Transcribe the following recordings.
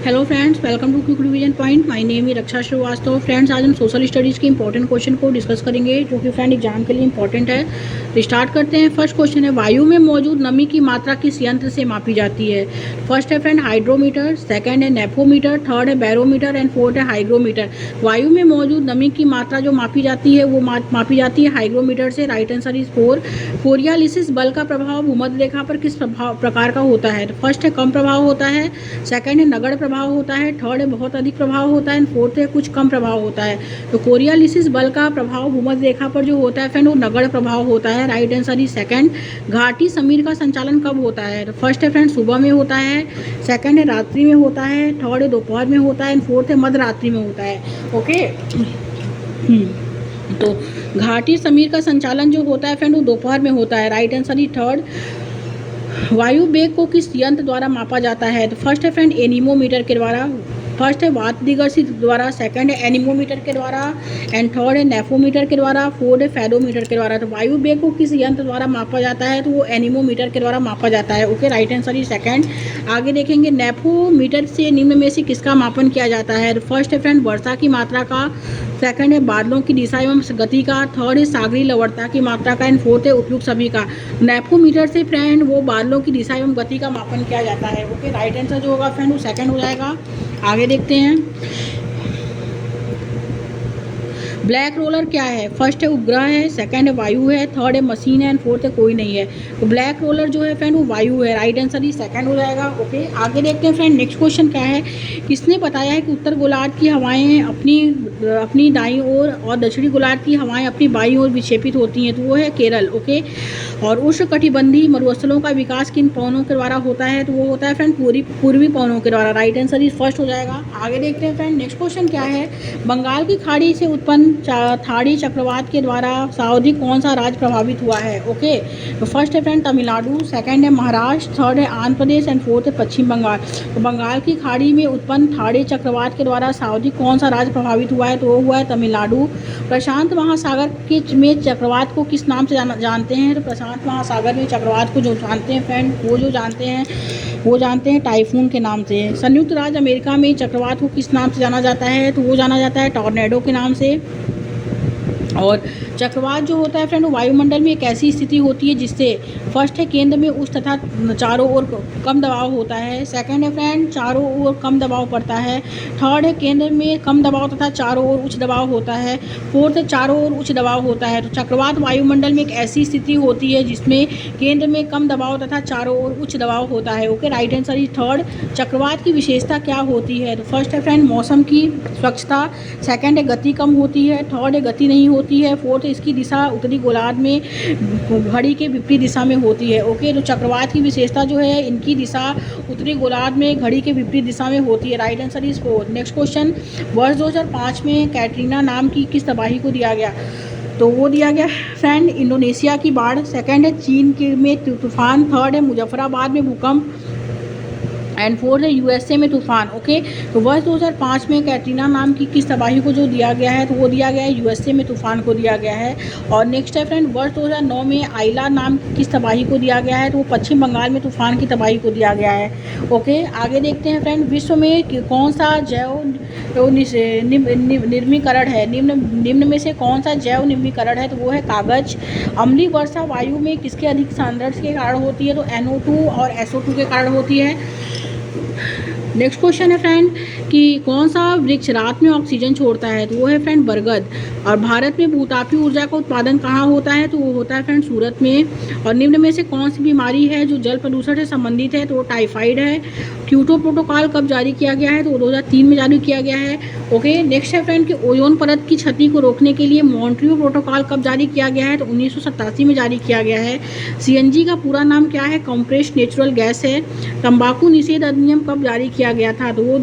Hello friends, welcome to quick revision point. My name है Raksha Shrivastava. Friends, आज हम social studies के इंपॉर्टेंट क्वेश्चन को डिस्कस करेंगे जो कि फ्रेंड एग्जाम के लिए इंपॉर्टेंट है। तो स्टार्ट करते हैं। फर्स्ट क्वेश्चन है, वायु में मौजूद नमी की मात्रा किस यंत्र से मापी जाती है? फर्स्ट है फ्रेंड हाइड्रोमीटर, सेकंड है नेफोमीटर, थर्ड है बैरोमीटर एंड फोर्थ है हाइग्रोमीटर। वायु में मौजूद नमी की मात्रा जो मापी जाती है वो मापी जाती है हाइग्रोमीटर से। Right answer is four. Coriolis बल का प्रभाव भूमध्य रेखा पर किस प्रकार का होता है? फर्स्ट है कम प्रभाव होता है, सेकंड है नगण्य प्रभाव होता है, थर्ड है बहुत अधिक प्रभाव होता है, फोर्थ है कुछ कम प्रभाव होता है। तो कोरियालिसिस बल का प्रभाव भूमध्य रेखा पर जो होता है फ्रेंड वो नगण्य प्रभाव होता है। Right answer is second. घाटी समीर का संचालन कब होता है? तो फर्स्ट है फ्रेंड सुबह में होता है, सेकंड है रात्रि में होता है, थर्ड है दोपहर में होता है, फोर्थ है मध्य रात्रि में होता है। ओके तो घाटी समीर का संचालन जो होता है फ्रेंड वो दोपहर में होता है। Right answer is third. वायु वेग को किस यंत्र द्वारा मापा जाता है? तो फर्स्ट है फ्रेंड एनीमोमीटर के द्वारा, फर्स्ट है वात दिगर्शी द्वारा, सेकंड है एनीमोमीटर के द्वारा एंड थर्ड है नेफोमीटर के द्वारा, फोर्थ है फेडोमीटर के द्वारा। तो वायु वेग को किस यंत्र द्वारा मापा जाता है? तो वो एनीमोमीटर के द्वारा मापा जाता है। Okay, right answer is second. आगे देखेंगे, नेफोमीटर से निम्न में से किसका मापन किया जाता है? फर्स्ट है फ्रेंड वर्षा की मात्रा का, सेकंड है बादलों की दिशा एवं गति का, थर्ड है सागरीय लवणता की मात्रा का एंड फोर्थ है उपयुक्त सभी का। नेफोमीटर से फ्रेंड वो बादलों की दिशा एवं गति का मापन किया जाता है। ओके, राइट आंसर जो होगा फ्रेंड वो सेकंड हो जाएगा। आगे देखते हैं, ब्लैक रोलर क्या है? फर्स्ट है उपग्रह है, सेकंड है वायु है, थर्ड है मशीन है एंड फोर्थ है कोई नहीं है। तो ब्लैक रोलर जो है फ्रेंड वो वायु है। राइट आंसर ही सेकंड हो जाएगा। ओके, आगे देखते हैं फ्रेंड। नेक्स्ट क्वेश्चन क्या है, किसने बताया है कि उत्तर गोलार्ध की हवाएं अपनी दाईं ओर और दक्षिणी गोलार्ध की हवाएं अपनी बाईं ओर विक्षेपित होती हैं? तो वो है केरल। ओके, और उष्णकटिबंधीय मरुस्थलों का विकास किन पवनों के द्वारा होता है? तो वो होता है फ्रेंड पूर्वी पवनों के द्वारा। राइट आंसर इज फर्स्ट हो जाएगा। आगे देखते हैं फ्रेंड। नेक्स्ट क्वेश्चन क्या है, बंगाल की खाड़ी से उत्पन्न थाड़ी चक्रवात के द्वारा सर्वाधिक कौन सा राज्य प्रभावित हुआ है? ओके, तो फर्स्ट है फ्रेंड तमिलनाडु, सेकंड है महाराष्ट्र, थर्ड है आंध्र प्रदेश एंड फोर्थ है पश्चिम बंगाल। तो बंगाल की खाड़ी में उत्पन्न थाड़ी चक्रवात के द्वारा सर्वाधिक कौन सा राज्य प्रभावित हुआ है? तो वो हुआ है तमिलनाडु। प्रशांत महासागर के में चक्रवात को किस नाम से जानते हैं? तो प्रशांत महासागर में चक्रवात को जो जानते हैं फ्रेंड वो जानते हैं टाइफून के नाम से। संयुक्त राज्य अमेरिका में चक्रवात को किस नाम से जाना जाता है? तो वो जाना जाता है टॉर्नेडो के नाम से। और चक्रवात जो होता है फ्रेंड वो वायुमंडल में एक ऐसी स्थिति होती है जिससे फर्स्ट है केंद्र में उच्च तथा चारों ओर कम दबाव होता है, सेकंड है फ्रेंड चारों ओर कम दबाव पड़ता है, थर्ड है केंद्र में कम दबाव तथा चारों ओर उच्च दबाव होता है, फोर्थ है चारों ओर उच्च दबाव होता है। तो चक्रवात वायुमंडल में एक ऐसी स्थिति होती है जिसमें केंद्र में कम दबाव तथा चारों ओर उच्च दबाव होता है। Okay, right answer is third. चक्रवात की विशेषता क्या होती है? तो फर्स्ट है फ्रेंड मौसम की स्वच्छता, सेकंड है गति कम होती है, थर्ड है गति नहीं होती है, फोर्थ इसकी दिशा उत्तरी गोलार्ध में घड़ी के विपरीत दिशा में होती है। ओके, तो चक्रवात की विशेषता जो है इनकी दिशा उत्तरी गोलार्ध में घड़ी के विपरीत दिशा में होती है। Right answer is fourth. Next question, वर्ष 2005 में कैटरीना नाम की किस तबाही को दिया गया? तो वो दिया गया फ्रेंड इंडोनेशिया की बाढ़, सेकंड है चीन के में तूफान, थर्ड है मुजफ्फराबाद में भूकंप एंड फोर्थ है यूएसए में तूफान। ओके, तो वर्ष 2005 में कैटरीना नाम की किस तबाही को जो दिया गया है? तो वो दिया गया है यूएसए में तूफान को दिया गया है। और नेक्स्ट है फ्रेंड, वर्ष 2009 में आइला नाम की किस तबाही को दिया गया है? तो वो पश्चिम बंगाल में तूफान की तबाही को दिया गया है। ओके, आगे देखते हैं फ्रेंड, विश्व में कौन सा जैव निर्मीकरण है? निम्न में से कौन सा जैव निर्मीकरण है? तो वो है कागज। अम्लीय वर्षा वायु में किसके अधिक सांद्रता के कारण होती है? तो NO2 और SO2 के कारण होती है। नेक्स्ट क्वेश्चन है फ्रेंड कि कौन सा वृक्ष रात में ऑक्सीजन छोड़ता है? तो वो है फ्रेंड बरगद। और भारत में भूतापीय ऊर्जा का उत्पादन कहाँ होता है? तो वो होता है फ्रेंड सूरत में। और निम्न में से कौन सी बीमारी है जो जल प्रदूषण से संबंधित है? तो वो टाइफाइड है। क्योटो प्रोटोकॉल कब जारी किया गया है? तो 2003 में जारी किया गया है। ओके, नेक्स्ट है फ्रेंड कि ओजोन परत की क्षति को रोकने के लिए मॉन्ट्रियो प्रोटोकॉल कब जारी किया गया है? तो 1987 में जारी किया गया है। CNG का पूरा नाम क्या है? कंप्रेस्ड नेचुरल गैस है। तंबाकू निषेध अधिनियम कब जारी किया गया था? तो वो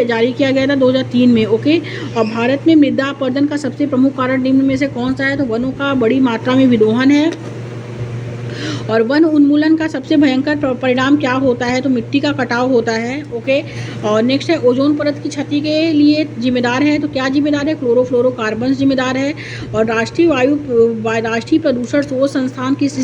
जारी किया गया था 2003 में। ओके, और भारत में मृदा अपरदन का सबसे प्रमुख कारण निम्न में से कौन सा है? तो वनों का बड़ी मात्रा में विदोहन है। और वन उन्मूलन का सबसे भयंकर परिणाम क्या होता है? तो मिट्टी का कटाव होता है। ओके, और नेक्स्ट है ओजोन परत की क्षति के लिए जिम्मेदार है, तो क्या जिम्मेदार है? क्लोरोफ्लोरोकार्बन जिम्मेदार है। और राष्ट्रीय प्रदूषण शोध संस्थान किस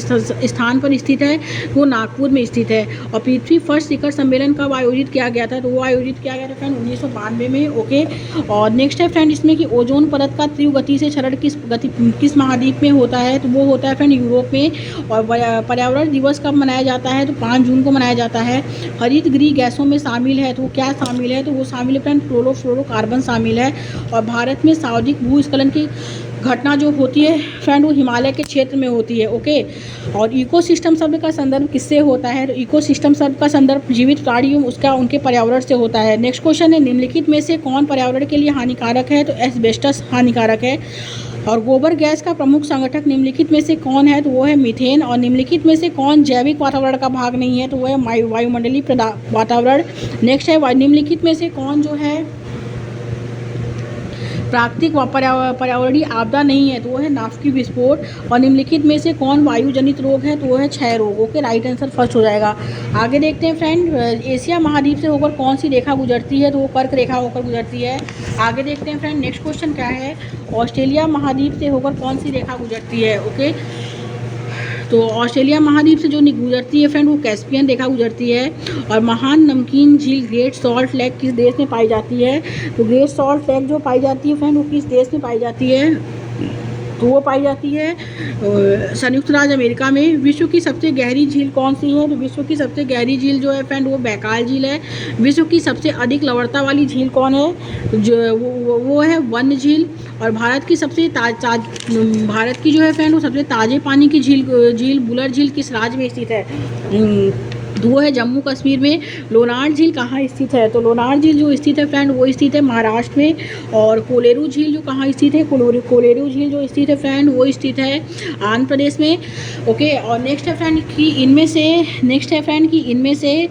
स्थान पर स्थित है? वो नागपुर में स्थित है। और पृथ्वी फर्स्ट शिखर सम्मेलन कब आयोजित किया गया था? तो वो आयोजित किया गया था फ्रेंड 1992 में। ओके, और नेक्स्ट है फ्रेंड इसमें कि ओजोन परत का तीव्र गति से क्षरण किस महाद्वीप में होता है? तो वो होता है फ्रेंड यूरोप में। और पर्यावरण दिवस कब मनाया जाता है? तो 5 जून को मनाया जाता है। हरित गृह गैसों में शामिल है, तो वो क्या शामिल है? तो वो शामिल है फ्रेंड क्लोरोफ्लोरोकार्बन शामिल है। और भारत में सार्वधिक भूस्खलन की घटना जो होती है फ्रेंड वो हिमालय के क्षेत्र में होती है। ओके, और इकोसिस्टम शब्द का संदर्भ किससे होता है? तो इकोसिस्टम शब्द का संदर्भ जीवित प्राणी उसका उनके पर्यावरण से होता है। नेक्स्ट क्वेश्चन है निम्नलिखित में से कौन पर्यावरण के लिए हानिकारक है? तो एस्बेस्टस हानिकारक है। और गोबर गैस का प्रमुख संगठक निम्नलिखित में से कौन है? तो वो है मीथेन। और निम्नलिखित में से कौन जैविक वातावरण का भाग नहीं है? तो वो है वायुमंडलीय वातावरण। नेक्स्ट है निम्नलिखित में से कौन जो है प्राकृतिक पर्यावरणीय आपदा नहीं है? तो वो है नाभिकीय विस्फोट। और निम्नलिखित में से कौन वायु जनित रोग है? तो वो है क्षय रोग। ओके, राइट आंसर फर्स्ट हो जाएगा। आगे देखते हैं फ्रेंड एशिया महाद्वीप से होकर कौन सी रेखा गुजरती है? तो वो कर्क रेखा होकर गुजरती है। आगे देखते हैं फ्रेंड नेक्स्ट क्वेश्चन क्या है? ऑस्ट्रेलिया महाद्वीप से होकर कौन सी रेखा गुजरती है? ओके, तो ऑस्ट्रेलिया महाद्वीप से जो गुजरती है फ्रेंड वो कैस्पियन रेखा गुजरती है। और महान नमकीन झील ग्रेट सॉल्ट लेक किस देश में पाई जाती है? तो ग्रेट सॉल्ट लेक जो पाई जाती है फ्रेंड वो किस देश में पाई जाती है? तो वो पाई जाती है संयुक्त राज्य अमेरिका में। विश्व की सबसे गहरी झील कौन सी है? तो विश्व की सबसे गहरी झील जो है फ्रेंड वो बैकाल झील है। विश्व की सबसे अधिक लवणता वाली झील कौन है? जो वो है वन झील। और भारत की भारत की जो है फ्रेंड वो सबसे ताज़े पानी की झील बुलर झील किस राज्य में स्थित है? तो वो है जम्मू कश्मीर में। लोनार झील कहाँ स्थित है? तो लोनार झील जो स्थित है फ्रेंड वो स्थित है महाराष्ट्र में। और कोलेरू झील जो कहाँ स्थित है? कोलेरू झील जो स्थित है फ्रेंड वो स्थित है आंध्र प्रदेश में। ओके, और नेक्स्ट है फ्रेंड कि इनमें से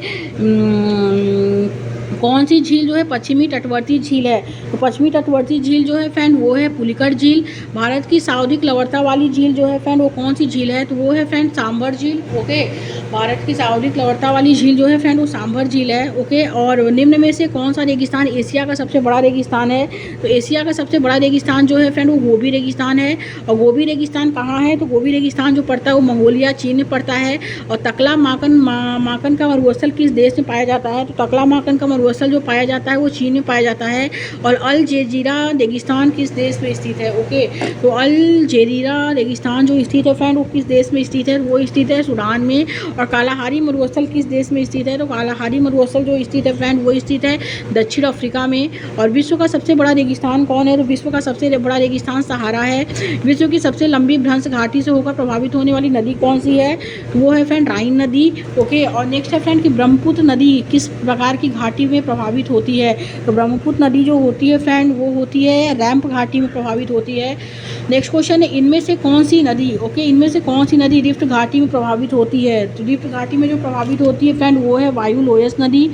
कौन सी झील जो है पश्चिमी तटवर्ती झील है? तो पश्चिमी तटवर्ती झील जो है फ्रेंड वो है पुलिकट झील। भारत की सर्वाधिक लवणता वाली झील जो है फ्रेंड वो कौन सी झील है? तो वो है फ्रेंड सांभर झील। ओके, भारत की सर्वाधिक लवणता वाली झील जो है फ्रेंड वो सांभर झील है। ओके, और निम्न में से कौन सा रेगिस्तान एशिया का सबसे बड़ा रेगिस्तान है? तो एशिया का सबसे बड़ा रेगिस्तान जो है फ्रेंड वो गोबी रेगिस्तान है। और गोबी रेगिस्तान कहाँ है? तो गोबी रेगिस्तान जो पड़ता है वो मंगोलिया चीन में पड़ता है। और तकला माकन का मरुस्थल किस देश में पाया जाता है? तो तकला माकन का मरुस्थल जो पाया जाता है वो चीन में पाया जाता है। और अल जेजीरा रेगिस्तान किस देश में स्थित है? ओके, तो अल जेजीरा रेगिस्तान जो स्थित है फ्रेंड वो किस देश में स्थित है? वो स्थित है सूडान में। और कालाहारी मरुस्थल किस देश में स्थित है? तो कालाहारी मरुस्थल जो स्थित है फ्रेंड वो स्थित है दक्षिण अफ्रीका में। और विश्व का सबसे बड़ा रेगिस्तान कौन है? तो विश्व का सबसे बड़ा रेगिस्तान सहारा है। विश्व की सबसे लंबी भ्रंश घाटी से होकर प्रभावित होने वाली नदी कौन सी है? तो वो है फ्रेंड राइन नदी। ओके, और नेक्स्ट है फ्रेंड कि ब्रह्मपुत्र नदी किस प्रकार की घाटी में प्रभावित होती है? तो ब्रह्मपुत्र नदी जो होती है फ्रेंड वो होती है रैंप घाटी में प्रभावित होती है। नेक्स्ट क्वेश्चन है इनमें से कौन सी नदी इनमें से कौन सी नदी रिफ्ट घाटी में प्रभावित होती है? तो रिफ्ट घाटी में जो प्रभावित होती है फ्रेंड वो है वायु लोयस नदी,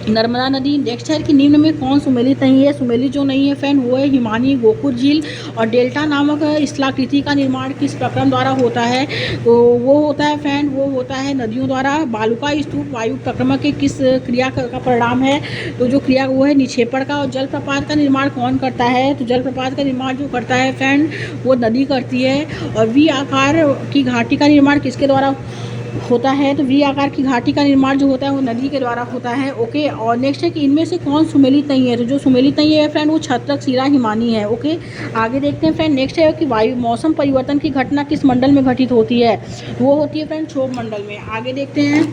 नर्मदा नदी। नेक्स्ट है कि निम्न में कौन सुमेलित नहीं है? सुमेलित जो नहीं है फ्रेंड वो है हिमानी गोकुल झील। और डेल्टा नामक स्थलाकृति का निर्माण किस प्रक्रम द्वारा होता है? तो वो होता है फ्रेंड वो होता है नदियों द्वारा। बालुका स्तूप वायु प्रक्रमण के किस क्रिया का परिणाम है? तो जो क्रिया वो है निक्षेपण का। और जलप्रपात का निर्माण कौन करता है? तो जलप्रपात का निर्माण जो करता है फ्रेंड वो नदी करती है। और वी आकार की घाटी का निर्माण किसके द्वारा होता है? तो वी आकार की घाटी का निर्माण जो होता है वो नदी के द्वारा होता है। ओके, और नेक्स्ट है कि इनमें से कौन सुमेलित नहीं है? तो जो सुमेलित नहीं है फ्रेंड वो छत्रक शिरा हिमानी है। ओके, आगे देखते हैं फ्रेंड नेक्स्ट है कि वायु मौसम परिवर्तन की घटना किस मंडल में घटित होती है? वो होती है फ्रेंड क्षोभ मंडल में। आगे देखते हैं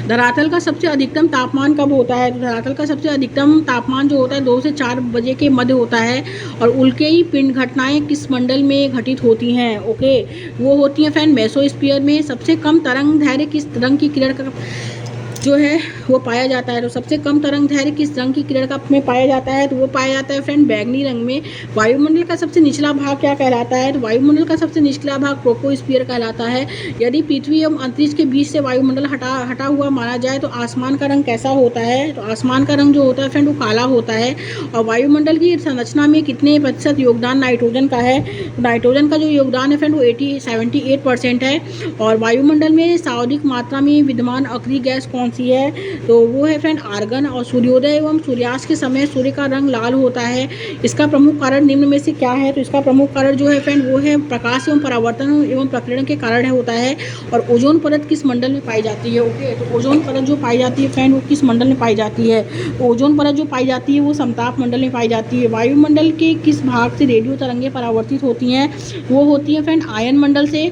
धरातल का सबसे अधिकतम तापमान कब होता है? तो धरातल का सबसे अधिकतम तापमान जो होता है 2 से 4 बजे के मध्य होता है। और उल्केई पिंड घटनाएं किस मंडल में घटित होती हैं? ओके, वो होती हैं फ्रेंड मेसोस्फीयर में। सबसे कम तरंग दैर्घ्य किस तरंग की जो है वो पाया जाता है। तो सबसे कम तरंग दैर्घ्य किस रंग की किरण का में पाया जाता है, तो वो पाया जाता है फ्रेंड बैगनी रंग में। वायुमंडल का सबसे निचला भाग क्या कहलाता है, तो वायुमंडल का सबसे निचला भाग ट्रोपोस्फियर कहलाता है। यदि पृथ्वी एवं अंतरिक्ष के बीच से वायुमंडल हटा हुआ माना जाए तो आसमान का रंग कैसा होता है, तो आसमान का रंग जो होता है फ्रेंड वो काला होता है। और वायुमंडल की संरचना में कितने प्रतिशत योगदान नाइट्रोजन का है, नाइट्रोजन का जो योगदान है फ्रेंड वो 78% है। और वायुमंडल में सर्वाधिक मात्रा में विद्यमान अक्रिय गैस कौन सी है, तो वो है फ्रेंड आर्गन। और सूर्योदय एवं सूर्यास्त के समय सूर्य का रंग लाल होता है। इसका प्रमुख कारण निम्न में से क्या है, तो इसका प्रमुख कारण जो है फ्रेंड वो है प्रकाश एवं परावर्तन एवं प्रकीर्णन के कारण होता है। और ओजोन परत किस मंडल में पाई जाती है, ओके, तो ओजोन परत जो पाई जाती है फ्रेंड वो किस मंडल में पाई जाती है, तो ओजोन परत जो पाई जाती है वो समताप मंडल में पाई जाती है। वायुमंडल के किस भाग से रेडियो तरंगें परावर्तित होती हैं, वो होती है फ्रेंड आयन मंडल से।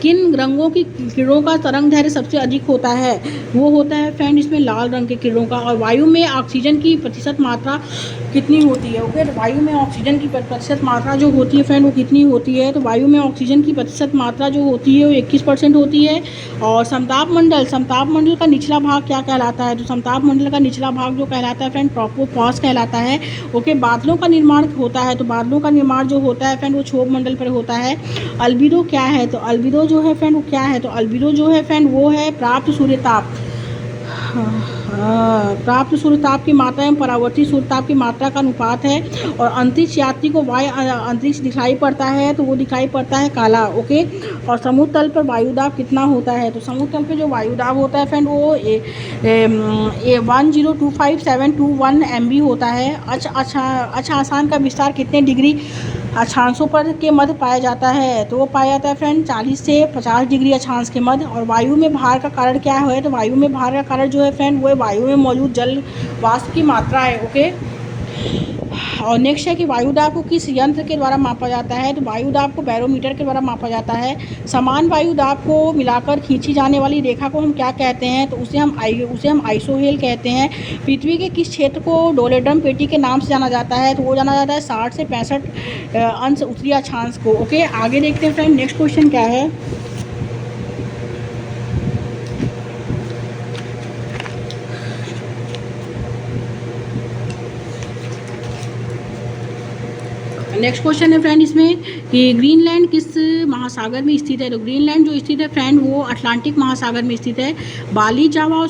किन रंगों की किरणों का तरंग दैर्घ्य सबसे अधिक होता है, वो होता है फ्रेंड इसमें लाल रंग के किरणों का। और वायु में ऑक्सीजन की प्रतिशत मात्रा कितनी होती है, ओके, तो वायु में ऑक्सीजन की प्रतिशत मात्रा जो होती है फ्रेंड वो कितनी होती है, तो वायु में ऑक्सीजन की प्रतिशत मात्रा जो होती है वो 21% होती है। और समताप मंडल का निचला भाग क्या कहलाता है, तो समताप मंडल का निचला भाग जो कहलाता है फ्रेंड ट्रोपोपॉज कहलाता है। ओके, बादलों का निर्माण होता है, तो बादलों का निर्माण जो होता है फ्रेंड वो क्षोभ मंडल पर होता है। अल्बिडो क्या है, तो अल्बिडो जो है फ्रेंड वो क्या है, तो अल्बिडो जो है फ्रेंड वो है प्राप्त सूर्यताप, प्राप्त सूर्यताप की मात्रा एवं परावर्तित सूर्यताप की मात्रा का अनुपात है। और अंतरिक्ष यात्री को वायु अंतरिक्ष दिखाई पड़ता है, तो वो दिखाई पड़ता है काला, ओके। और समुद्र तल पर वायुदाब कितना होता है, तो समुद्र तल पर जो वायुदाब होता है फ्रेंड वो 102571 MB होता है। अच्छा आसान का विस्तार कितने डिग्री अक्षांशों पर के मध्य पाया जाता है, तो वो पाया जाता है फ्रेंड 40 से 50 डिग्री अक्षांश के मध्य। और वायु में भार का कारण क्या है, तो वायु में भार का कारण जो है फ्रेंड वो वायु में मौजूद जल वाष्प की मात्रा है, ओके। और नेक्स्ट है कि वायुदाब को किस यंत्र के द्वारा मापा जाता है, तो वायुदाब को बैरोमीटर के द्वारा मापा जाता है। समान वायुदाब को मिलाकर खींची जाने वाली रेखा को हम क्या कहते हैं, तो उसे हम आइसोहेल कहते हैं। पृथ्वी के किस क्षेत्र को डोलेड्रम पेटी के नाम से जाना जाता है, तो वो जाना जाता है 60 से 65 अंश उत्तरी अक्षांश को, ओके। आगे देखते हैं फ्रेंड नेक्स्ट क्वेश्चन क्या है। नेक्स्ट क्वेश्चन है फ्रेंड इसमें कि ग्रीनलैंड किस महासागर में स्थित है, तो ग्रीनलैंड जो स्थित है फ्रेंड वो अटलांटिक महासागर में स्थित है। बाली, जावा और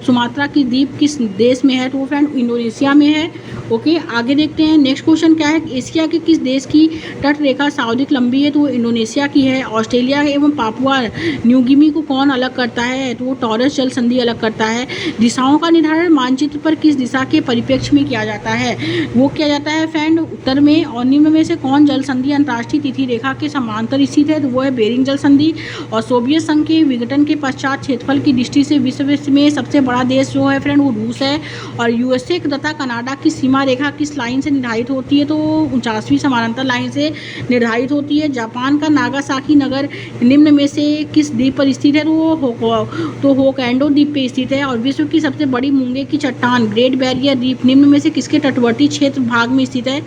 सुमात्रा की द्वीप किस देश में है, तो वो फ्रेंड इंडोनेशिया में है, ओके। आगे देखते हैं नेक्स्ट क्वेश्चन क्या है। एशिया के किस देश की तट रेखा सर्वाधिक लंबी है, तो वो इंडोनेशिया की है। ऑस्ट्रेलिया एवं पापुआ न्यू गिनी को कौन अलग करता है, तो वो टॉरस जल संधि अलग करता है। दिशाओं का निर्धारण मानचित्र पर किस दिशा के परिप्रेक्ष्य में किया जाता है, वो किया जाता है फ्रेंड उत्तर में। और निम्न में से कौन जल संधि अंतर्राष्ट्रीय तिथि रेखा के समांतर स्थित है, तो वो है बेरिंग जल संधि। और सोवियत संघ के विघटन के पश्चात क्षेत्रफल की दृष्टि से विश्व में सबसे बड़ा देश जो है फ्रेंड वो रूस है। और यूएसए तथा कनाडा की सीमा रेखा किस लाइन से निर्धारित होती है, तो 49वीं समानांतर लाइन से निर्धारित होती है। जापान का नागासाकी नगर निम्न में से किस द्वीप पर स्थित है, तो होकैंडो द्वीप पे स्थित है। और विश्व की सबसे बड़ी मूंगे की चट्टान ग्रेट बैरियर द्वीप निम्न में से किसके तटवर्ती क्षेत्र भाग में स्थित है,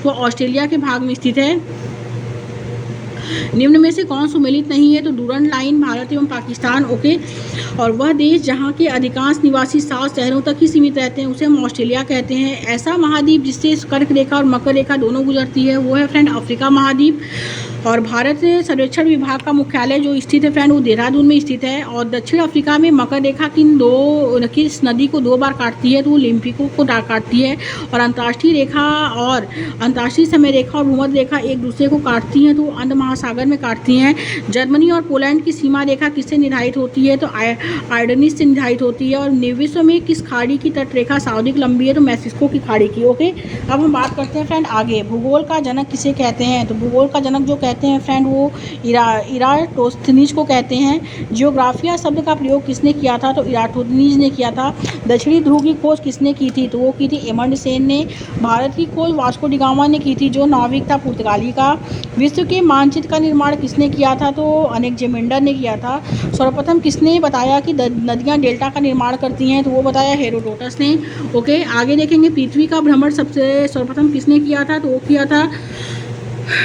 तो ऑस्ट्रेलिया के भाग में स्थित है। निम्न में से कौन सुमेलित नहीं है, तो डूरंड लाइन भारत एवं पाकिस्तान, ओके। और वह देश जहां के अधिकांश निवासी 7 शहरों तक ही सीमित रहते हैं उसे हम ऑस्ट्रेलिया कहते हैं। ऐसा महाद्वीप जिससे कर्क रेखा और मकर रेखा दोनों गुजरती है वो है फ्रेंड अफ्रीका महाद्वीप। और भारत सर्वेक्षण विभाग का मुख्यालय जो स्थित है फ्रेंड वो देहरादून में स्थित है। और दक्षिण अफ्रीका में मकर रेखा किस नदी को 2 बार काटती है, तो वो लिम्पिको को काटती है। और अंतर्राष्ट्रीय रेखा और अंतर्राष्ट्रीय समय रेखा और भूमध्य रेखा एक दूसरे को काटती हैं, तो वो अंध महासागर में काटती हैं। जर्मनी और पोलैंड की सीमा रेखा किससे निर्धारित होती है, तो आर्डेनिस से निर्धारित होती है। और विश्व में किस खाड़ी की तट रेखा सर्वाधिक लंबी है, तो मैक्सिको की खाड़ी की, ओके। अब हम बात करते हैं फ्रेंड आगे भूगोल का जनक किसे कहते हैं, तो भूगोल का जनक जो कहते हैं फ्रेंड वो इराटोस्थनीज को कहते हैं। जियोग्राफिया शब्द का प्रयोग किसने किया था, तो इराटोस्थनीज ने किया था। दक्षिणी ध्रुव की खोज किसने की थी, तो वो की थी एमंडसेन ने। भारत की खोज वास्को डी गामा ने की थी जो नाविक था पुर्तगाली का। विश्व के मानचित्र का निर्माण किसने किया था, तो अलेक्जेंडर ने किया था। सर्वप्रथम किसने बताया कि नदियाँ डेल्टा का निर्माण करती हैं, तो वो बताया हेरोडोटस ने, ओके। आगे देखेंगे पृथ्वी का भ्रमण सर्वप्रथम किसने किया था, तो वो किया था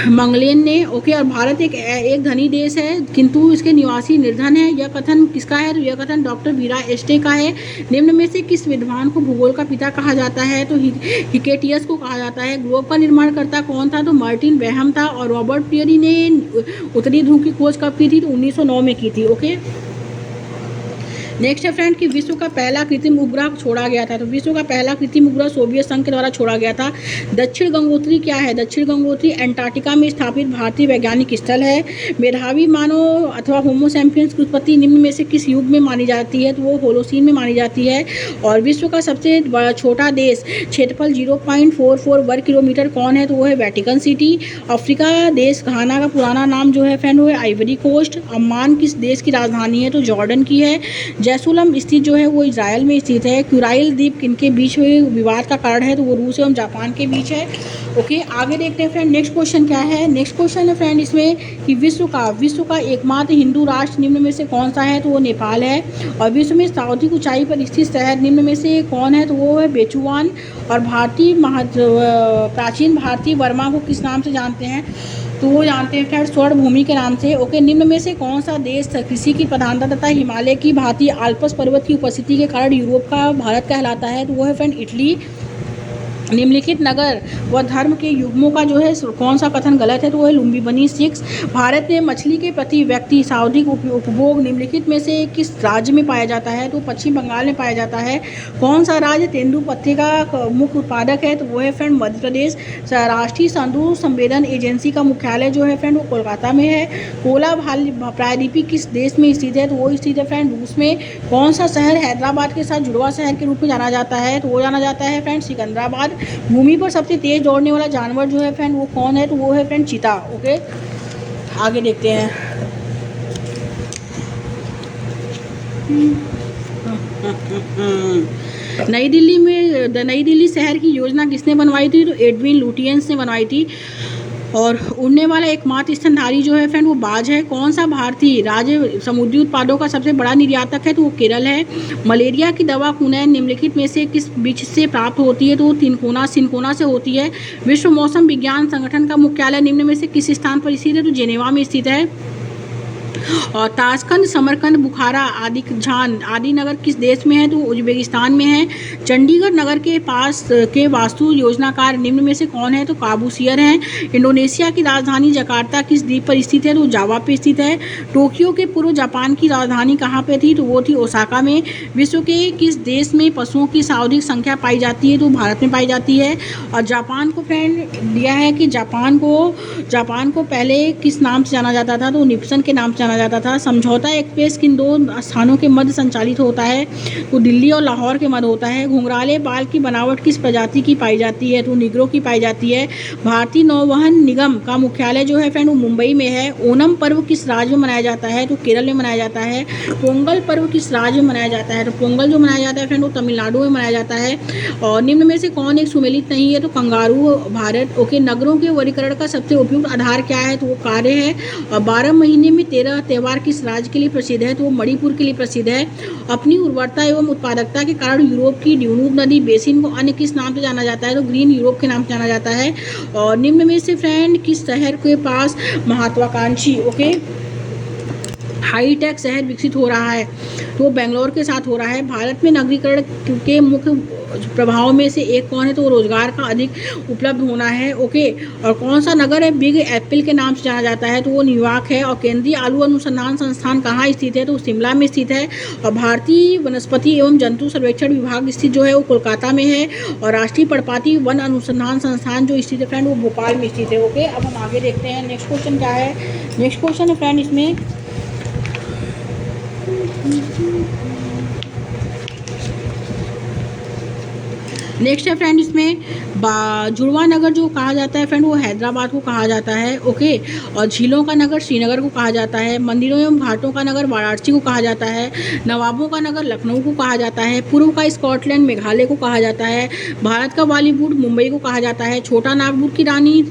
मंगलेन ने। ओके, और भारत एक धनी देश है किंतु इसके निवासी निर्धन है। यह कथन किसका है? तो यह कथन डॉक्टर वीरा एस्टे का है। निम्न में से किस विद्वान को भूगोल का पिता कहा जाता है? तो हिकेटियस को कहा जाता है। ग्लोब का निर्माणकर्ता कौन था? तो मार्टिन बेहम था। और रॉबर्ट पियरी ने उत्तरी ध्रुव की खोज कब की थी? तो 1909 में की थी। ओके, नेक्स्ट है फ्रेंड कि विश्व का पहला कृत्रिम उपग्रह छोड़ा गया था। तो विश्व का पहला कृत्रिम उपग्रह सोवियत संघ के द्वारा छोड़ा गया था। दक्षिण गंगोत्री क्या है? दक्षिण गंगोत्री अंटार्कटिका में स्थापित भारतीय वैज्ञानिक स्थल है। मेधावी मानव अथवा होमो सैपियंस की उत्पत्ति निम्न में से किस युग में मानी जाती है? तो वो होलोसीन में मानी जाती है। और विश्व का सबसे छोटा देश क्षेत्रफल 0.44 वर्ग किलोमीटर कौन है? तो वो है वेटिकन सिटी। अफ्रीका देश घाना का पुराना नाम जो है फ्रेंड वो है आइवरी कोस्ट। अम्मान किस देश की राजधानी है? तो जॉर्डन की है। जेरूसलम स्थित जो है वो इजराइल में स्थित है। क्यूराइल द्वीप किनके बीच में विवाद का कारण है? तो वो रूस एवं जापान के बीच है। ओके, आगे देखते हैं फ्रेंड नेक्स्ट क्वेश्चन क्या है। नेक्स्ट क्वेश्चन है फ्रेंड इसमें कि विश्व का एकमात्र हिंदू राष्ट्र निम्न में से कौन सा है? तो वो नेपाल है। और विश्व में सर्वाधिक ऊंचाई पर स्थित शहर निम्न में से कौन है? तो वो है बेचुआन। और प्राचीन भारतीय वर्मा को किस नाम से जानते हैं? तो वो जानते हैं फ्रेंड स्वर्ण भूमि के नाम से। ओके, निम्न में से कौन सा देश कृषि की प्रधानता तथा हिमालय की भांति आल्प्स पर्वत की उपस्थिति के कारण यूरोप का भारत कहलाता है? तो वो है फ्रेंड इटली। निम्नलिखित नगर व धर्म के युग्मों का जो है कौन सा कथन गलत है? तो वो है लुम्बिनी 6। भारत में मछली के प्रति व्यक्ति सर्वाधिक उपभोग निम्नलिखित में से किस राज्य में पाया जाता है? तो पश्चिम बंगाल में पाया जाता है। कौन सा राज्य तेंदुपत्ते का मुख्य उत्पादक है? तो वो है फ्रेंड मध्य प्रदेश। राष्ट्रीय संदूर संवेदन एजेंसी का मुख्यालय जो है फ्रेंड वो कोलकाता में है। कोला प्रायद्वीपी किस देश में स्थित है? तो वो स्थित है फ्रेंड रूस में। कौन सा शहर हैदराबाद के साथ जुड़वा शहर के रूप में जाना जाता है? तो वो जाना जाता है फ्रेंड सिकंदराबाद। भूमि पर सबसे तेज दौड़ने वाला जानवर जो है फ्रेंड वो कौन है? तो वो है फ्रेंड चीता। ओके, आगे देखते हैं। नई दिल्ली शहर की योजना किसने बनवाई थी? तो एडविन लुटियंस ने बनवाई थी। और उड़ने वाला एकमात्र स्तनधारी जो है फ्रेंड वो बाज है। कौन सा भारतीय राज्य समुद्री उत्पादों का सबसे बड़ा निर्यातक है? तो वो केरल है। मलेरिया की दवा कुनैन निम्नलिखित में से किस वृक्ष से प्राप्त होती है? तो सिनकोना से होती है। विश्व मौसम विज्ञान संगठन का मुख्यालय निम्न में से किस स्थान पर स्थित है? तो जेनेवा में स्थित है। और ताशकंद, समरकंद, बुखारा, आदि नगर किस देश में है? तो उज्बेकिस्तान में है। चंडीगढ़ नगर के पास के वास्तु योजनाकार निम्न में से कौन है? तो काबूसियर हैं। इंडोनेशिया की राजधानी जकार्ता किस द्वीप पर स्थित है? तो जावा पे स्थित है। टोक्यो के पूर्व जापान की राजधानी कहाँ पे थी? तो वो थी ओसाका में। विश्व के किस देश में पशुओं की सर्वाधिक संख्या पाई जाती है? तो भारत में पाई जाती है। और जापान को फ्रेंड दिया है कि जापान को पहले किस नाम से जाना जाता था? तो निप्सन के नाम से जाना जाता था। समझौता एक्सप्रेस किन दो स्थानों के मध्य संचालित होता है? तो दिल्ली और लाहौर के मध्य होता है। घुंघराले बाल की बनावट किस प्रजाति की पाई जाती है? तो निग्रो की पाई जाती है। भारतीय नौवहन निगम का मुख्यालय जो है फ्रेंड वो मुंबई में है। ओणम पर्व किस राज्य में मनाया जाता है? तो केरल में मनाया जाता है। पोंगल पर्व किस राज्य में मनाया जाता है? तो पोंगल जो मनाया जाता है फ्रेंड वो तमिलनाडु में मनाया जाता है। और निम्न में से कौन एक सुमेलित नहीं है? तो कंगारू भारत। ओके, नगरों के वर्गीकरण का सबसे उपयुक्त आधार क्या है? तो वो कार्य है। और 12 महीने में 13 त्यौहार किस राज्य के लिए प्रसिद्ध है? तो वो मणिपुर के लिए प्रसिद्ध है। अपनी उर्वरता एवं उत्पादकता के कारण यूरोप की ड्यूनूब नदी बेसिन को अन्य किस नाम से जाना जाता है? तो ग्रीन यूरोप के नाम से जाना जाता है। और निम्न में से फ्रेंड किस शहर के पास महत्वाकांक्षी हाईटेक शहर विकसित हो रहा है? तो बेंगलोर के साथ हो रहा है। भारत में नगरीकरण के मुख्य प्रभाव में से एक कौन है? तो रोजगार का अधिक उपलब्ध होना है। ओके, और कौन सा नगर है बिग एप्पल के नाम से जाना जाता है? तो वो न्यूयॉर्क है। और केंद्रीय आलू अनुसंधान संस्थान कहाँ स्थित है? तो शिमला में स्थित है। और भारतीय वनस्पति एवं जंतु सर्वेक्षण विभाग स्थित जो है वो कोलकाता में है। और राष्ट्रीय पर्णपाती वन अनुसंधान संस्थान जो स्थित है फ्रेंड वो भोपाल में स्थित है। ओके, अब हम आगे देखते हैं नेक्स्ट क्वेश्चन क्या है। नेक्स्ट क्वेश्चन है फ्रेंड इसमें नेक्स्ट है फ्रेंड इसमें जुड़वा नगर जो कहा जाता है फ्रेंड वो हैदराबाद को कहा जाता है। ओके, और झीलों का नगर श्रीनगर को कहा जाता है। मंदिरों एवं घाटों का नगर वाराणसी को कहा जाता है। नवाबों का नगर लखनऊ को कहा जाता है। पूर्व का स्कॉटलैंड मेघालय को कहा जाता है। भारत का बॉलीवुड मुंबई को कहा जाता है। छोटा नागपुर की रानी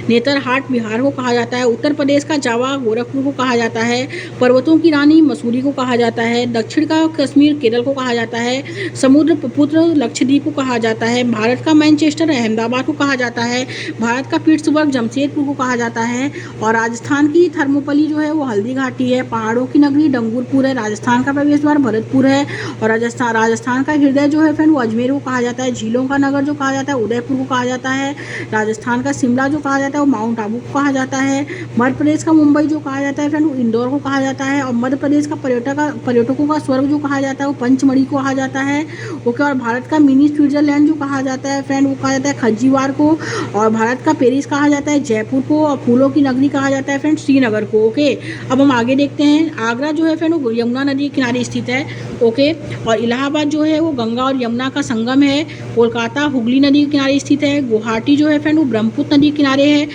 नेतरहाट बिहार को कहा जाता है। उत्तर प्रदेश का जावा गोरखपुर को कहा जाता है। पर्वतों की रानी मसूरी को कहा जाता है। दक्षिण का कश्मीर केरल को कहा जाता है। समुद्र पुत्र लक्षद्वीप को कहा जाता है। जाता है, भारत का मैनचेस्टर अहमदाबाद को कहा जाता है, भारत का पिट्सबर्ग जमशेदपुर को कहा जाता है, और राजस्थान की थर्मोपली जो है वो हल्दी घाटी है, पहाड़ों की नगरी डंगुरपुर है, राजस्थान का प्रवेश द्वार भरतपुर है, और राजस्थान का हृदय जो है फ्रेंड वो अजमेर को कहा जाता है, झीलों का नगर जो कहा जाता है उदयपुर को कहा जाता है, राजस्थान का शिमला जो कहा जाता है वो माउंट आबू को कहा जाता है, मध्य प्रदेश का मुंबई जो कहा जाता है फ्रेंड वो इंदौर को कहा जाता है, और मध्य प्रदेश का पर्यटकों का स्वर्ग जो कहा जाता है वो पंचमढ़ी को कहा जाता है। ओके, और भारत का मिनी स्विट्जरलैंड जो कहा जाता है फ्रेंड वो कहा जाता है खज्जीवार को, और भारत का पेरिस कहा जाता है जयपुर को, और फूलों की नगरी कहा जाता है फ्रेंड श्रीनगर को। ओके, अब हम आगे देखते हैं। आगरा जो है फ्रेंड वो यमुना नदी के किनारे स्थित है। ओके, और इलाहाबाद जो है वो गंगा और यमुना का संगम है। कोलकाता हुगली नदी के किनारे स्थित है। गुवाहाटी जो है फ्रेंड वो ब्रह्मपुत्र नदी के किनारे है।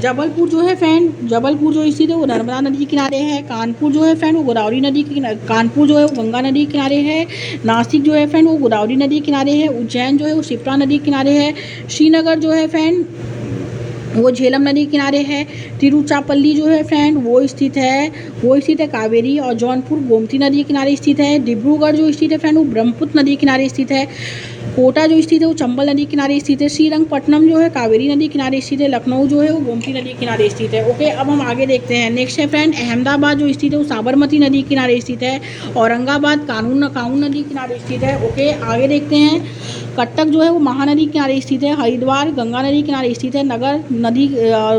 जबलपुर जो है फ्रेंड, जबलपुर जो स्थित है वो नर्मदा नदी के किनारे है। कानपुर जो है फ्रेंड वो गोदावरी नदी के किनारे, कानपुर जो है वो गंगा नदी के किनारे है। नासिक जो है फ्रेंड वो गोदावरी नदी के किनारे है। उज्जैन जो है वो शिप्रा नदी के किनारे है। श्रीनगर जो है फ्रेंड वो झेलम नदी के किनारे है। तिरुचिरापल्ली जो है फ्रेंड वो स्थित है कावेरी, और जौनपुर गोमती नदी के किनारे स्थित है। डिब्रूगढ़ जो स्थित है फ्रेंड वो ब्रह्मपुत्र नदी के किनारे स्थित है। कोटा जो स्थित है वो चंबल नदी के किनारे स्थित है। श्रीरंगपट्टनम जो है कावेरी नदी के किनारे स्थित है। लखनऊ जो है वो गोमती नदी के किनारे स्थित है। ओके, अब हम आगे देखते हैं। नेक्स्ट है फ्रेंड अहमदाबाद जो स्थित है वो साबरमती नदी के किनारे स्थित है। औरंगाबाद कानून नदी के किनारे स्थित है। ओके, आगे देखते हैं। कटक जो है वो महानदी के किनारे स्थित है। हरिद्वार गंगा नदी के किनारे स्थित है। नगर नदी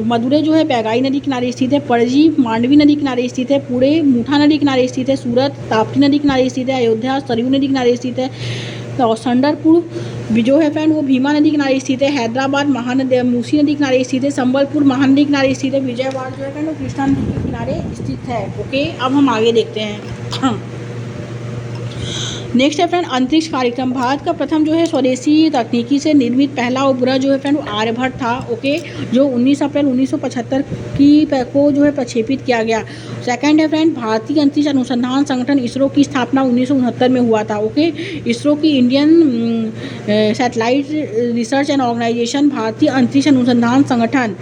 मदुरै जो है बैगाई नदी के किनारे स्थित है। पणजी मांडवी नदी के किनारे स्थित है। पुणे मूठा नदी के किनारे स्थित है। सूरत ताप्ती नदी के किनारे स्थित है। अयोध्या सरयू नदी के किनारे स्थित है। और संडरपुर जो है फ्रेंड वो भीमा नदी के किनारे स्थित है। हैदराबाद महानदी मूसी नदी के किनारे स्थित है। संबलपुर महानदी के किनारे स्थित है। विजयवाड़ा जो है फ्रेंड वो कृष्णा नदी के किनारे स्थित है। ओके, अब हम आगे देखते हैं। नेक्स्ट है फ्रेंड अंतरिक्ष कार्यक्रम। भारत का प्रथम जो है स्वदेशी तकनीकी से निर्मित पहला उपग्रह जो है फ्रेंड आर्यभट्ट था। ओके, जो 19 अप्रैल 1975 को जो है प्रक्षेपित किया गया। सेकंड है फ्रेंड भारतीय अंतरिक्ष अनुसंधान संगठन इसरो की स्थापना 1969 में हुआ था। ओके, इसरो की Indian satellite research and organisation भारतीय अंतरिक्ष अनुसंधान संगठन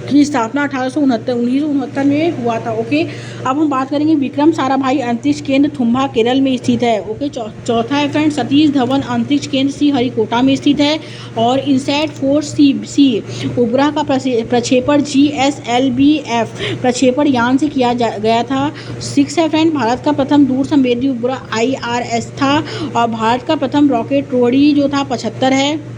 की स्थापना 1969 में हुआ था। ओके, अब हम बात करेंगे विक्रम साराभाई अंतरिक्ष केंद्र तुम्बा केरल में स्थित है। ओके, चौथा है फ्रेंड सतीश धवन अंतरिक्ष केंद्र श्रीहरिकोटा में स्थित है। और इनसैट 4C उपग्रह का प्रक्षेपण GSLV-F प्रक्षेपण यान से किया गया था। 6 है फ्रेंड भारत का प्रथम दूर संवेदी उपग्रह IRS था। और भारत का प्रथम रॉकेट रोहड़ी जो था 75 है।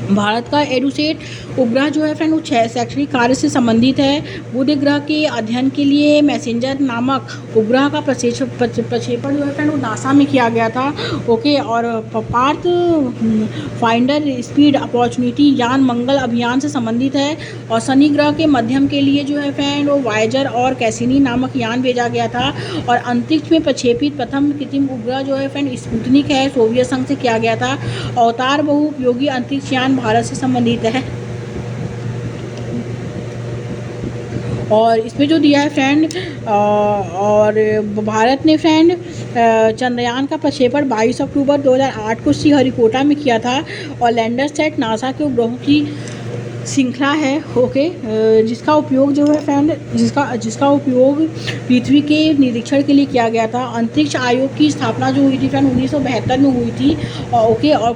भारत का एडुसेट उपग्रह जो है फ्रेंड वो 6 शैक्षणिक कार्य से संबंधित है। बुध ग्रह के अध्ययन के लिए मैसेंजर नामक उपग्रह का प्रक्षेपण जो है फ्रेंड वो नासा में किया गया था। ओके, और पार्थ फाइंडर स्पीड अपॉर्चुनिटी यान मंगल अभियान से संबंधित है। और शनि ग्रह के मध्यम के लिए जो है फ्रेंड वो वायेजर और कैसिनी नामक यान भेजा गया था। और अंतरिक्ष में प्रक्षेपित प्रथम कृत्रिम उपग्रह जो है फ्रेंड स्पुतनिक है, सोवियत संघ से किया गया था। अवतार बहुउपयोगी अंतरिक्ष यान भारत से संबंधित है। और इसमें जो दिया है फ्रेंड और भारत ने फ्रेंड चंद्रयान का प्रक्षेपण 22 अक्टूबर 2008 को श्रीहरिकोटा में किया था। और लैंडरसैट नासा के उपग्रहों की श्रृंखला है। ओके, जिसका उपयोग जो है फ्रेंड जिसका उपयोग पृथ्वी के निरीक्षण के लिए किया गया था। अंतरिक्ष आयोग की स्थापना जो हुई थी फ्रेंड 1972 में हुई थी। ओके, और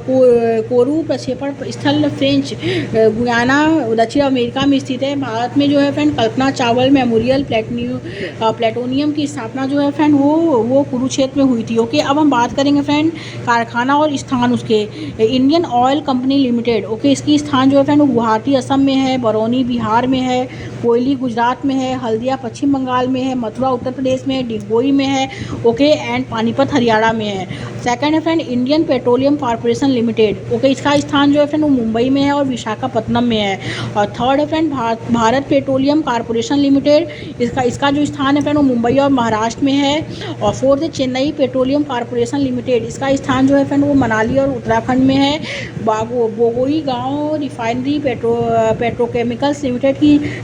कोरू प्रक्षेपण स्थल फ्रेंच गुयाना दक्षिण अमेरिका में स्थित है। भारत में जो है फ्रेंड कल्पना चावला मेमोरियल प्लेटोनियम की स्थापना जो है फ्रेंड वो कुरुक्षेत्र में हुई थी। ओके, अब हम बात करेंगे फ्रेंड कारखाना और स्थान उसके। Indian oil company limited. Okay, इसकी स्थान जो है फ्रेंड वो गुवाहाटी असम में है। बरौनी बिहार में है। कोयली गुजरात में है। हल्दिया पश्चिम बंगाल में है। मथुरा उत्तर प्रदेश में है। डिगबोई में है। ओके, एंड पानीपत हरियाणा में है। सेकंड है friend Indian petroleum corporation limited. Okay, इसका स्थान जो है फ्रेंड वो मुंबई में है और विशाखापट्टनम में है। और थर्ड है friend Bharat petroleum corporation limited. इसका जो स्थान है फ्रेंड वो मुंबई और महाराष्ट्र में है। और फोर्थ है चेन्नई पेट्रोलियम कॉर्पोरेशन लिमिटेड। इसका स्थान जो है फ्रेंड वो मनाली और उत्तराखंड में है। बोगोई गांव रिफाइनरी पेट्रोकेमिकल्स लिमिटेड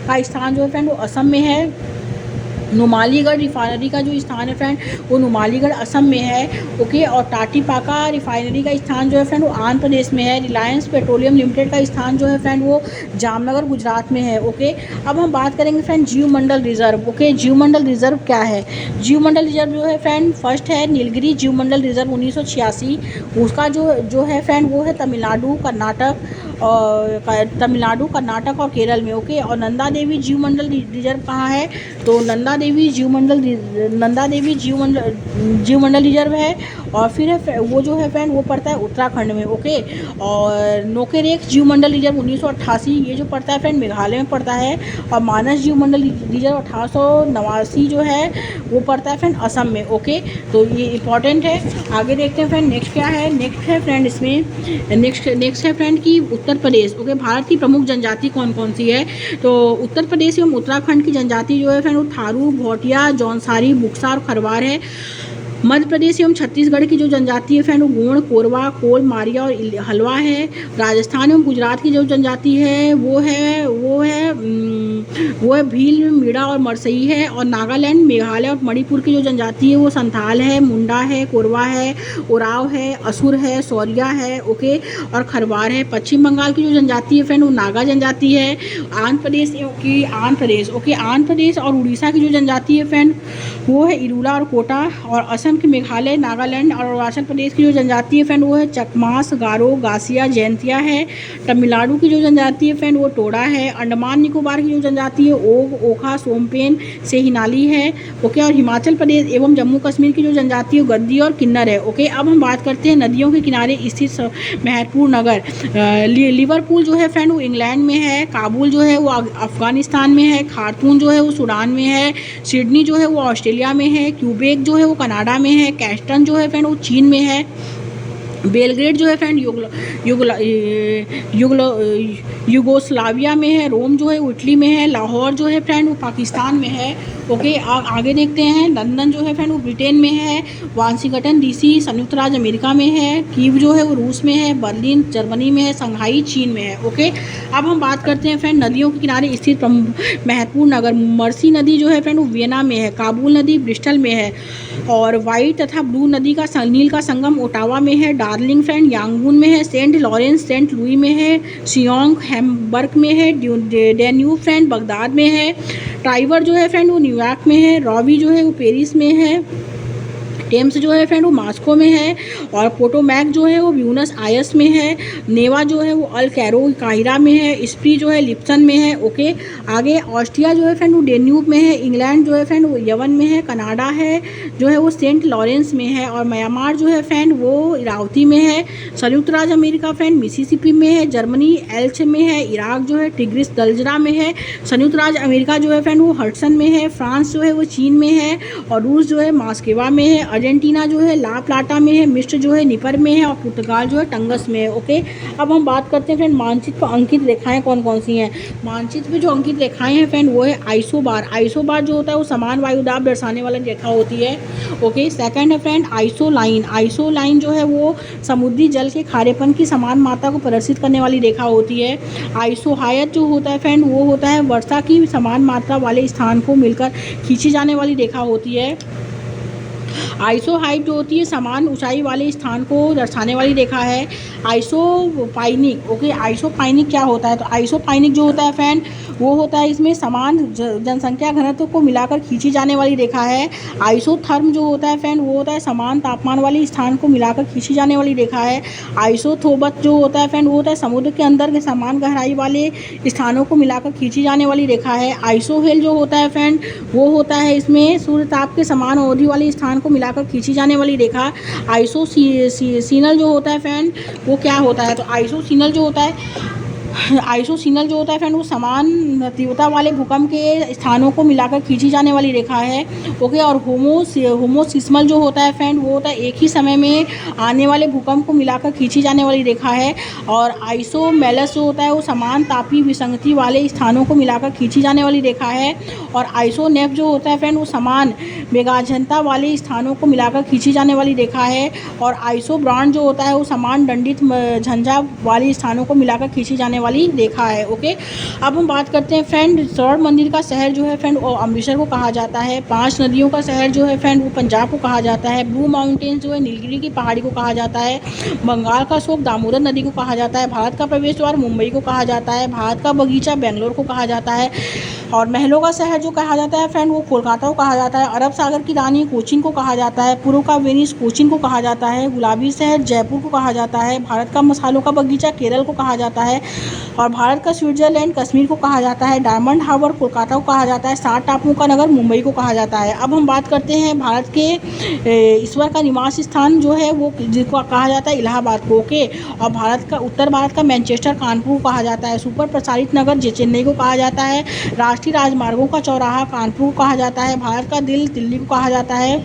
का स्थान जो है फ्रेंड वो असम में है। नुमालीगढ़ रिफाइनरी का जो स्थान है फ्रेंड वो नुमालीगढ़ असम में है। ओके, और टाटीपाका रिफाइनरी का स्थान जो है फ्रेंड वो आंध्र प्रदेश में है। रिलायंस पेट्रोलियम लिमिटेड का स्थान जो है फ्रेंड वो जामनगर गुजरात में है। ओके, अब हम बात करेंगे फ्रेंड जीवमंडल रिजर्व। ओके, जीवमंडल रिजर्व क्या है? जीवमंडल रिजर्व जो है फ्रेंड फर्स्ट है नीलगिरी जीवमंडल रिजर्व 1986। उसका जो है फ्रेंड वो है तमिलनाडु, कर्नाटक और केरल में। ओके, और नंदा देवी जीवमंडल रिजर्व कहाँ है? तो नंदा देवी जीवमंडल रिजर्व है। और फिर है वो जो है फ्रेंड वो पड़ता है उत्तराखंड में। ओके, और नोकेरेक जीवमंडल रिजर्व 1988 ये जो पड़ता है फ्रेंड मेघालय में पड़ता है। और मानस जीवमंडल रिजर्व 1889 जो है वो पड़ता है फ्रेंड असम में। ओके, तो ये इंपॉर्टेंट है। आगे देखते हैं फ्रेंड नेक्स्ट क्या है। नेक्स्ट है फ्रेंड इसमें नेक्स्ट है फ्रेंड की उत्तर प्रदेश। ओके, भारत की प्रमुख जनजाति कौन कौन सी है? तो उत्तर प्रदेश एवं उत्तराखंड की जनजाति जो है फ्रेंड वो थारू, भोटिया, जौनसारी, बुक्सा और खरवार है। मध्य प्रदेश एवं छत्तीसगढ़ की जो जनजाति है फ्रेंड वो गोंड, कोरवा, कोल, मारिया और हलवा है। राजस्थान एवं गुजरात की जो जनजाति है वो है भील, मीणा और मरसई है। और नागालैंड, मेघालय और मणिपुर की जो जनजाति है वो संथाल है, मुंडा है, कोरवा है, ओराव है, असुर है, सौरिया है। ओके, और खरवार है। पश्चिम बंगाल की जो जनजाति है फ्रेंड वो नागा जनजाति है। आंध्र प्रदेश और उड़ीसा की जो जनजाति है फ्रेंड वो है इरूला और कोटा। और असम के मेघालय, नागालैंड और अरुणाचल प्रदेश की जो जनजाति है फ्रेंड वो है चकमास, गारो, गासिया, जैंतिया है। तमिलनाडु की जो जनजाति है फ्रेंड वो टोडा है। अंडमान निकोबार की जो जनजाति है ओग, ओखा, सोमपेन, सेहिनाली है। ओके, और हिमाचल प्रदेश एवं जम्मू कश्मीर की जो जनजाति है गद्दी और किन्नर है। ओके, अब हम बात करते हैं नदियों के किनारे स्थित महत्वपूर्ण नगर। लिवरपूल जो है फ्रेंड वो इंग्लैंड में है। काबुल जो है वो अफगानिस्तान में है। खार्तूम जो है वो सूडान में है। सिडनी जो है वो ऑस्ट्रेलिया में है। क्यूबेक जो है वो कनाडा में है। कैस्टन जो है फ्रेंड वो चीन में है। बेलग्रेड जो है फ्रेंड यूगोस्लाविया में है। रोम जो है वो इटली में है। लाहौर जो है फ्रेंड वो पाकिस्तान में है। ओके, आगे देखते हैं। लंदन जो है फ्रेंड वो ब्रिटेन में है। वाशिंगटन डीसी संयुक्त राज्य अमेरिका में है। कीव जो है वो रूस में है। बर्लिन जर्मनी में है। संघाई चीन में है। ओके, अब हम बात करते हैं फ्रेंड नदियों के किनारे स्थित महत्वपूर्ण नगर। मर्सी नदी जो है फ्रेंड वो वियना में है। काबुल नदी ब्रिस्टल में है। और वाइट तथा ब्लू नदी का नील का संगम ओटावा में है। डार्लिंग फ्रेंड यांगून में है। सेंट लॉरेंस सेंट लुई में है। सियोंग हैम्बर्ग में है। डेन्यूब फ्रेंड बगदाद में है। टाइबर जो है फ्रेंड वो न्यूयॉर्क में है। रॉबी जो है वो पेरिस में है। टेम्स जो है फ्रेंड वो मास्को में है। और पोटोमैक जो है वो ब्यूनस आयर्स में है। नेवा जो है वो अल कैरो काहिरा में है। स्प्री जो है लिप्सन में है। ओके, आगे ऑस्ट्रिया जो है फ्रेंड वो डेन्यूब में है। इंग्लैंड जो है फ्रेंड वो यवन में है। कनाडा है जो है वो सेंट लॉरेंस में है। और म्यांमार जो है फ्रेंड वो इरावती में है। संयुक्त राज्य अमेरिका फ्रेंड मिसिसिपी में है। जर्मनी एल्च में है। इराक जो है टिग्रिस दलजरा में है। संयुक्त राज्य अमेरिका जो है फ्रेंड वो हडसन में है। फ्रांस जो है वो चीन में है। और रूस जो है मास्केवा में है। अर्जेंटीना जो है ला प्लाटा में है। मिस्र जो है निपर में है। और पुर्तगाल जो है टंगस में है। ओके, अब हम बात करते हैं फ्रेंड मानचित्र पर अंकित रेखाएं कौन कौन सी हैं। मानचित्र पे जो अंकित रेखाएं हैं फ्रेंड वो है आइसोबार। आइसोबार जो होता है वो समान वायुदाब दर्शाने वाली रेखा होती है। ओके, सेकंड है फ्रेंड आइसोलाइन। आइसोलाइन जो है वो समुद्री जल के खारेपन की समान मात्रा को प्रदर्शित करने वाली रेखा होती है। आइसोहायत जो होता है फ्रेंड वो होता है वर्षा की समान मात्रा वाले स्थान को मिलकर खींची जाने वाली रेखा होती है। आइसोहाइट जो होती है समान ऊंचाई वाले स्थान को दर्शाने वाली रेखा है। आइसोपाइनिक। ओके, आइसोपाइनिक क्या होता है? तो आइसोपाइनिक जो होता है फ्रेंड वो होता है इसमें समान जनसंख्या घनत्व को मिलाकर खींची जाने वाली रेखा है। आइसोथर्म जो होता है फ्रेंड वो होता है समान तापमान वाले स्थान को मिलाकर खींची जाने वाली रेखा है। आइसोथोबत जो होता है फ्रेंड वो होता है समुद्र के अंदर के समान गहराई वाले स्थानों को मिलाकर खींची जाने वाली रेखा है। आइसोहेल जो होता है फ्रेंड वो होता है इसमें सूर्य ताप के समान अवधि वाले स्थान को मिलाकर खींची जाने वाली रेखा। आइसोसीनल जो होता है फ्रेंड वो क्या होता है? तो आइसोसीनल जो होता है फ्रेंड वो समान तीव्रता वाले भूकंप के स्थानों को मिलाकर खींची जाने वाली रेखा है। ओके, और होमोसिस्मल जो होता है फ्रेंड वो होता है एक ही समय में आने वाले भूकंप को मिलाकर खींची जाने वाली रेखा है। और आइसोमेलस जो होता है वो समान तापीय विसंगति वाले स्थानों को मिलाकर खींची जाने वाली रेखा है। और आइसोनेफ जो होता है फ्रेंड वो समान मेघाच्छन्नता वाले स्थानों को मिलाकर खींची जाने वाली रेखा है। और आइसोब्रॉन्ड जो होता है वो समान दंडित झंझा वाले स्थानों को मिलाकर खींची जाने वाली देखा है। ओके, अब हम बात करते हैं फ्रेंड, स्वर्ण मंदिर का शहर जो है फ्रेंड वो अमृतसर को कहा जाता है। 5 नदियों का शहर जो है फ्रेंड वो पंजाब को कहा जाता है। ब्लू माउंटेन्स जो है नीलगिरी की पहाड़ी को कहा जाता है। बंगाल का शोक दामोदर नदी को कहा जाता है। भारत का प्रवेश द्वार मुंबई को कहा जाता है। भारत का बगीचा बेंगलोर को कहा जाता है। और महलों का शहर जो कहा जाता है फ्रेंड वो कोलकाता को कहा जाता है। अरब सागर की रानी कोचीन को कहा जाता है। पूर्व का वेनिस कोचीन को कहा जाता है। गुलाबी शहर जयपुर को कहा जाता है। भारत का मसालों का बगीचा केरल को कहा जाता है। और भारत का स्विट्जरलैंड कश्मीर को कहा जाता है। डायमंड हार्बर कोलकाता को कहा जाता है। 7 टापुओं का नगर मुंबई को कहा जाता है। अब हम बात करते हैं भारत के ईश्वर का निवास स्थान जो है वो जिसको कहा जाता है इलाहाबाद को। ओके, और भारत का उत्तर भारत का मैनचेस्टर कानपुर को कहा जाता है। सुपर प्रसारित नगर चेन्नई को कहा जाता है। राष्ट्रीय राजमार्गों का चौराहा कानपुर को कहा जाता है। भारत का दिल दिल्ली को कहा जाता है।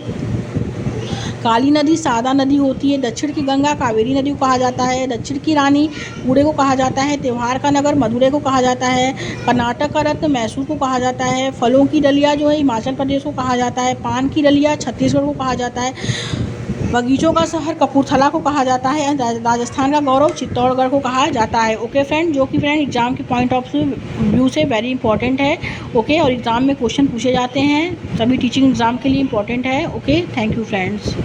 काली नदी सादा नदी होती है। दक्षिण की गंगा कावेरी नदी को कहा जाता है। दक्षिण की रानी पुणे को कहा जाता है। त्योहार का नगर मदुरै को कहा जाता है। कर्नाटक का रत्न मैसूर को कहा जाता है। फलों की डलिया जो है हिमाचल प्रदेश को कहा जाता है। पान की डलिया छत्तीसगढ़ को कहा जाता है। बगीचों का शहर कपूरथला को कहा जाता है। राजस्थान का गौरव चित्तौड़गढ़ को कहा जाता है। ओके फ्रेंड, जो कि फ्रेंड एग्जाम के पॉइंट ऑफ व्यू से वेरी इंपॉर्टेंट है। ओके, और एग्ज़ाम में क्वेश्चन पूछे जाते हैं, सभी टीचिंग एग्ज़ाम के लिए इंपॉर्टेंट है। Okay, thank you friends.